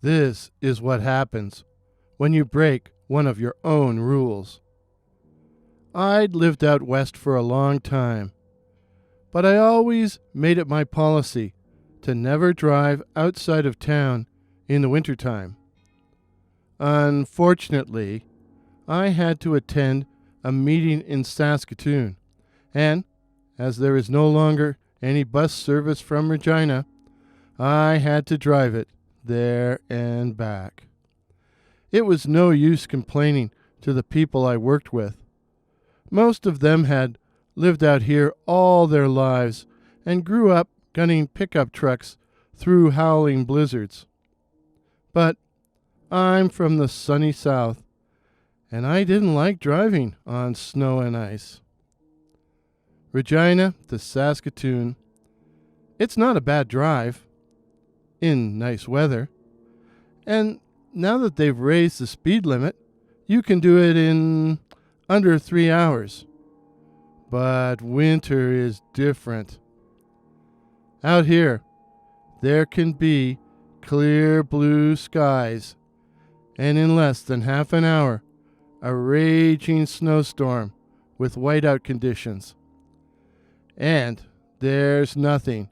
This is what happens when you break one of your own rules. I'd lived out west for a long time, but I always made it my policy to never drive outside of town in the wintertime. Unfortunately, I had to attend a meeting in Saskatoon, and as there is no longer any bus service from Regina, I had to drive it there and back. It was no use complaining to the people I worked with. Most of them had lived out here all their lives and grew up gunning pickup trucks through howling blizzards. But I'm from the sunny south, and I didn't like driving on snow and ice. Regina to Saskatoon. It's not a bad drive, in nice weather. And now that they've raised the speed limit, you can do it in under 3 hours. But winter is different. Out here, there can be clear blue skies, and in less than half an hour, a raging snowstorm with whiteout conditions. And there's nothing,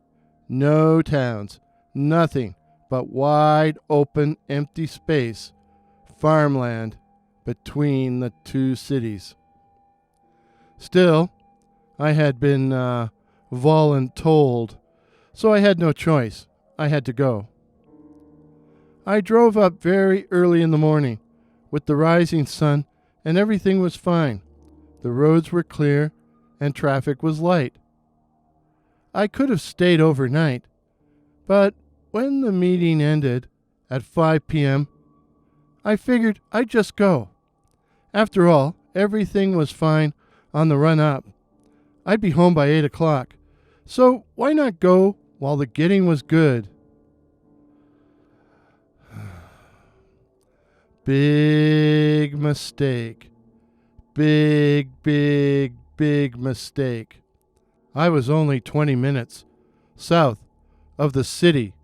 no towns, nothing but wide open empty space, farmland between the two cities. Still, I had been voluntold, so I had no choice. I had to go. I drove up very early in the morning with the rising sun, and everything was fine. The roads were clear and traffic was light. I could have stayed overnight, but when the meeting ended at 5 p.m., I figured I'd just go. After all, everything was fine on the run up. I'd be home by 8 o'clock, so why not go while the getting was good? Big mistake. Big, big, big mistake. I was only 20 minutes south of the city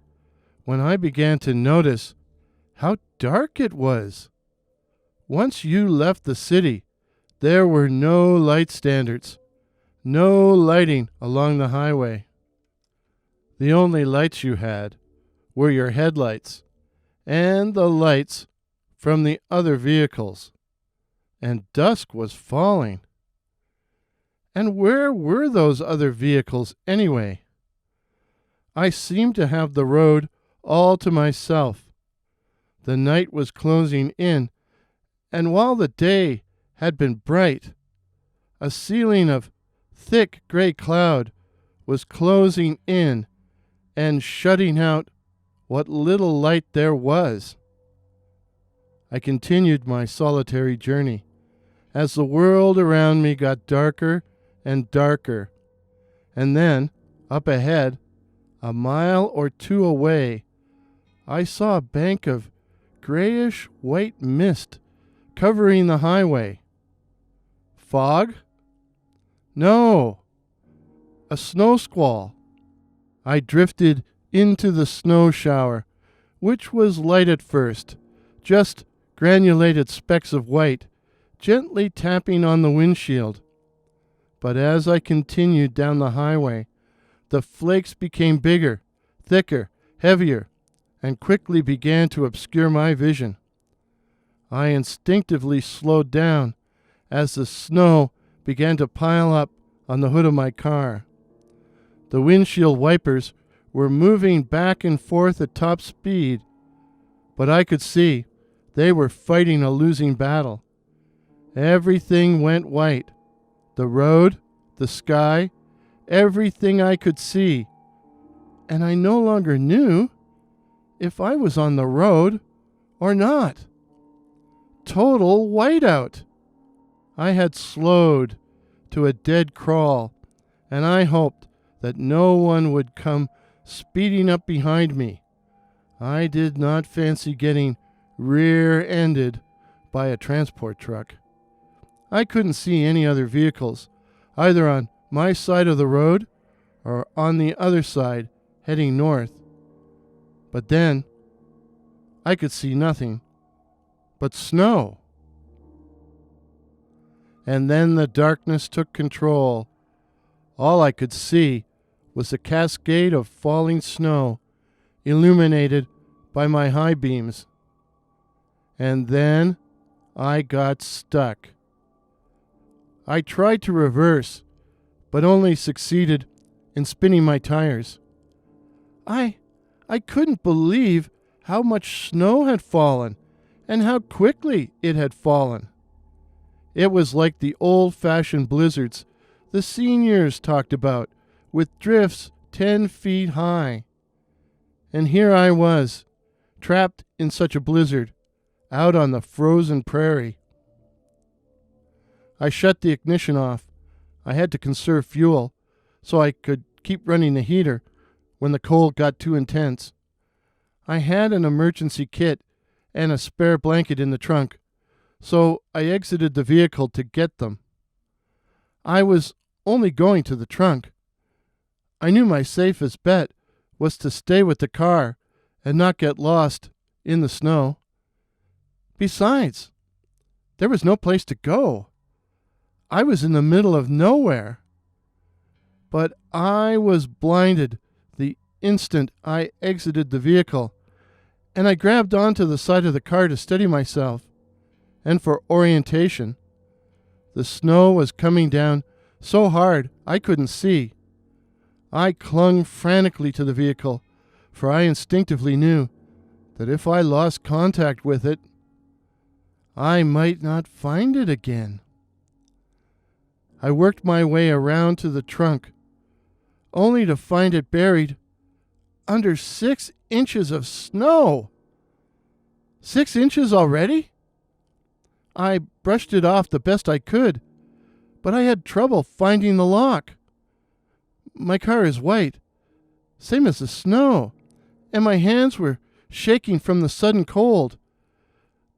when I began to notice how dark it was. Once you left the city, there were no light standards, no lighting along the highway. The only lights you had were your headlights and the lights from the other vehicles. And dusk was falling. And where were those other vehicles anyway? I seemed to have the road all to myself. The night was closing in, and while the day had been bright, a ceiling of thick gray cloud was closing in and shutting out what little light there was. I continued my solitary journey as the world around me got darker and darker, and then, up ahead, a mile or two away, I saw a bank of grayish-white mist covering the highway. Fog? No, a snow squall. I drifted into the snow shower, which was light at first, just granulated specks of white, gently tapping on the windshield. But as I continued down the highway, the flakes became bigger, thicker, heavier, and quickly began to obscure my vision. I instinctively slowed down as the snow began to pile up on the hood of my car. The windshield wipers were moving back and forth at top speed, but I could see they were fighting a losing battle. Everything went white. The road, the sky, everything I could see. And I no longer knew if I was on the road or not. Total whiteout. I had slowed to a dead crawl, and I hoped that no one would come speeding up behind me. I did not fancy getting rear-ended by a transport truck. I couldn't see any other vehicles, either on my side of the road or on the other side heading north. But then I could see nothing but snow. And then the darkness took control. All I could see was a cascade of falling snow, illuminated by my high beams. And then I got stuck. I tried to reverse, but only succeeded in spinning my tires. I couldn't believe how much snow had fallen and how quickly it had fallen. It was like the old-fashioned blizzards the seniors talked about, with drifts 10 feet high. And here I was, trapped in such a blizzard, out on the frozen prairie. I shut the ignition off. I had to conserve fuel, so I could keep running the heater when the cold got too intense. I had an emergency kit and a spare blanket in the trunk, so I exited the vehicle to get them. I was only going to the trunk. I knew my safest bet was to stay with the car and not get lost in the snow. Besides, there was no place to go. I was in the middle of nowhere. But I was blinded the instant I exited the vehicle, and I grabbed onto the side of the car to steady myself and for orientation. The snow was coming down so hard I couldn't see. I clung frantically to the vehicle, for I instinctively knew that if I lost contact with it, I might not find it again. I worked my way around to the trunk, only to find it buried under 6 inches of snow. 6 inches already? I brushed it off the best I could, but I had trouble finding the lock. My car is white, same as the snow, and my hands were shaking from the sudden cold.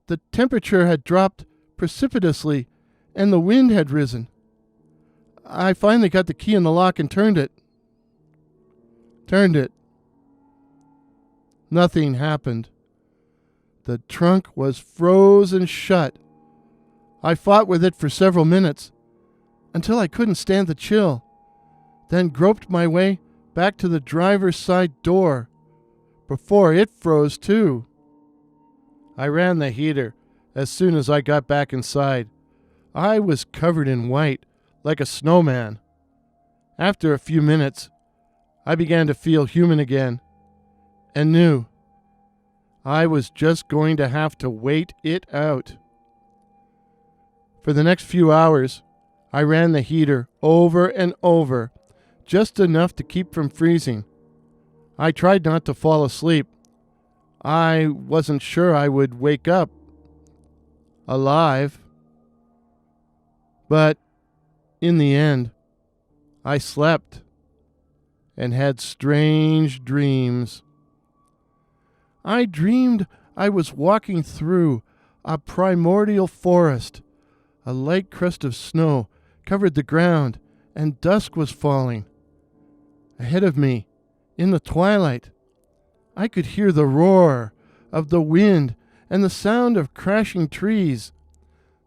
The temperature had dropped precipitously, and the wind had risen. I finally got the key in the lock and turned it. Nothing happened. The trunk was frozen shut. I fought with it for several minutes, until I couldn't stand the chill, then groped my way back to the driver's side door before it froze too. I ran the heater as soon as I got back inside. I was covered in white, like a snowman. After a few minutes, I began to feel human again, and knew I was just going to have to wait it out. For the next few hours, I ran the heater over and over, just enough to keep from freezing. I tried not to fall asleep. I wasn't sure I would wake up alive. But in the end, I slept and had strange dreams. I dreamed I was walking through a primordial forest. A light crust of snow covered the ground, and dusk was falling. Ahead of me, in the twilight, I could hear the roar of the wind and the sound of crashing trees.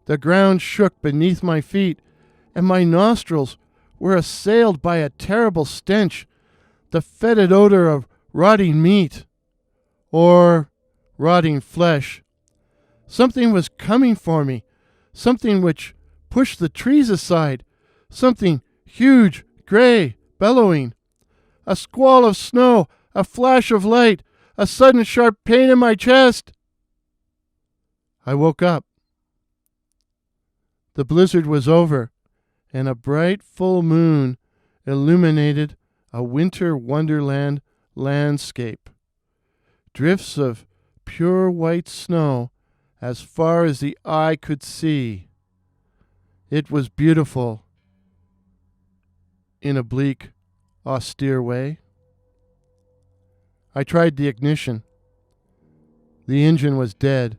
The ground shook beneath my feet, and my nostrils were assailed by a terrible stench, the fetid odor of rotting meat or rotting flesh. Something was coming for me, something which pushed the trees aside, something huge, gray, bellowing. A squall of snow, a flash of light, a sudden sharp pain in my chest. I woke up. The blizzard was over, and a bright full moon illuminated a winter wonderland landscape. Drifts of pure white snow as far as the eye could see. It was beautiful in a bleak, austere way. I tried the ignition. The engine was dead.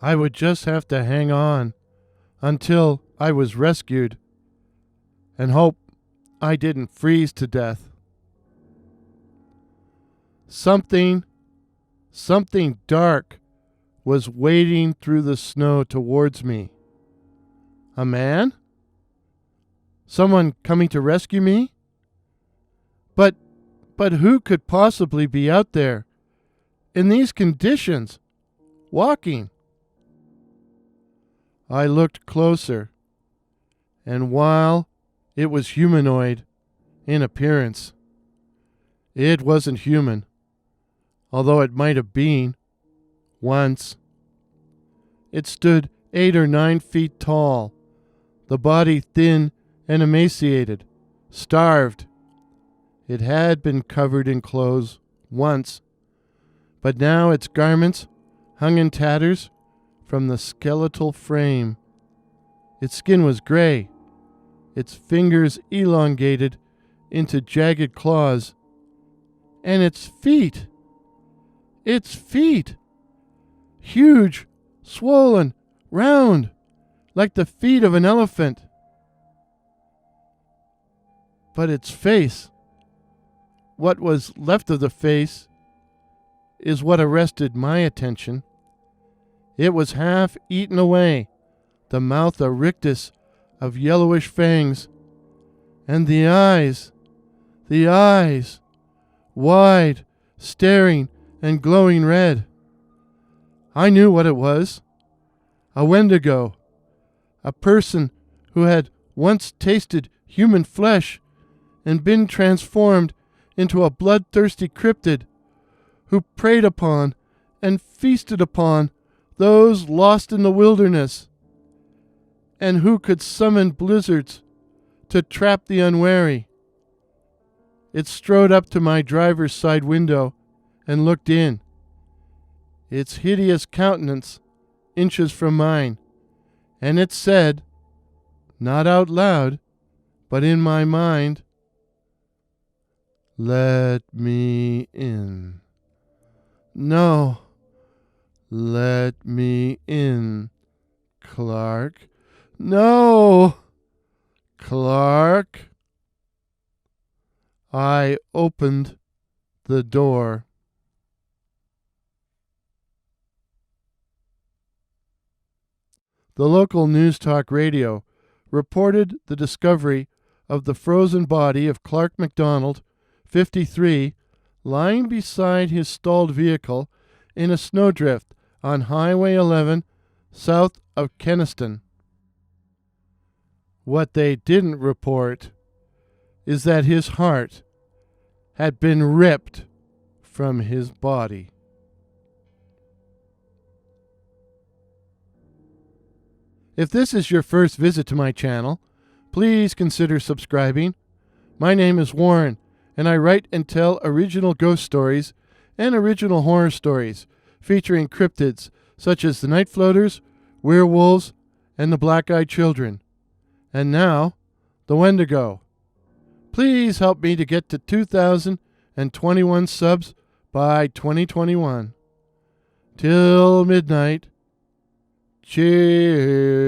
I would just have to hang on until I was rescued and hope I didn't freeze to death. Something Something dark was wading through the snow towards me. A man? Someone coming to rescue me? But who could possibly be out there in these conditions, walking? I looked closer, and while it was humanoid in appearance, it wasn't human, although it might have been once. It stood 8 or 9 feet tall, the body thin and emaciated, starved. It had been covered in clothes once, but now its garments hung in tatters from the skeletal frame. Its skin was gray, its fingers elongated into jagged claws, and its feet, huge, swollen, round, like the feet of an elephant. But its face, what was left of the face, is what arrested my attention. It was half eaten away, the mouth a rictus of yellowish fangs, and the eyes, wide, staring, and glowing red. I knew what it was. A Wendigo, a person who had once tasted human flesh and been transformed into a bloodthirsty cryptid, who preyed upon and feasted upon those lost in the wilderness, and who could summon blizzards to trap the unwary. It strode up to my driver's side window and looked in, its hideous countenance inches from mine, and it said, not out loud, but in my mind, "Let me in. No, let me in, Clark. No, Clark." I opened the door. The local news talk radio reported the discovery of the frozen body of Clark McDonald, 53, lying beside his stalled vehicle in a snowdrift on Highway 11 south of Kenaston. What they didn't report is that his heart had been ripped from his body. If this is your first visit to my channel, please consider subscribing. My name is Warren, and I write and tell original ghost stories and original horror stories featuring cryptids such as the Night Floaters, werewolves, and the Black-Eyed Children. And now, the Wendigo. Please help me to get to 2,021 subs by 2021. Till midnight. Cheers.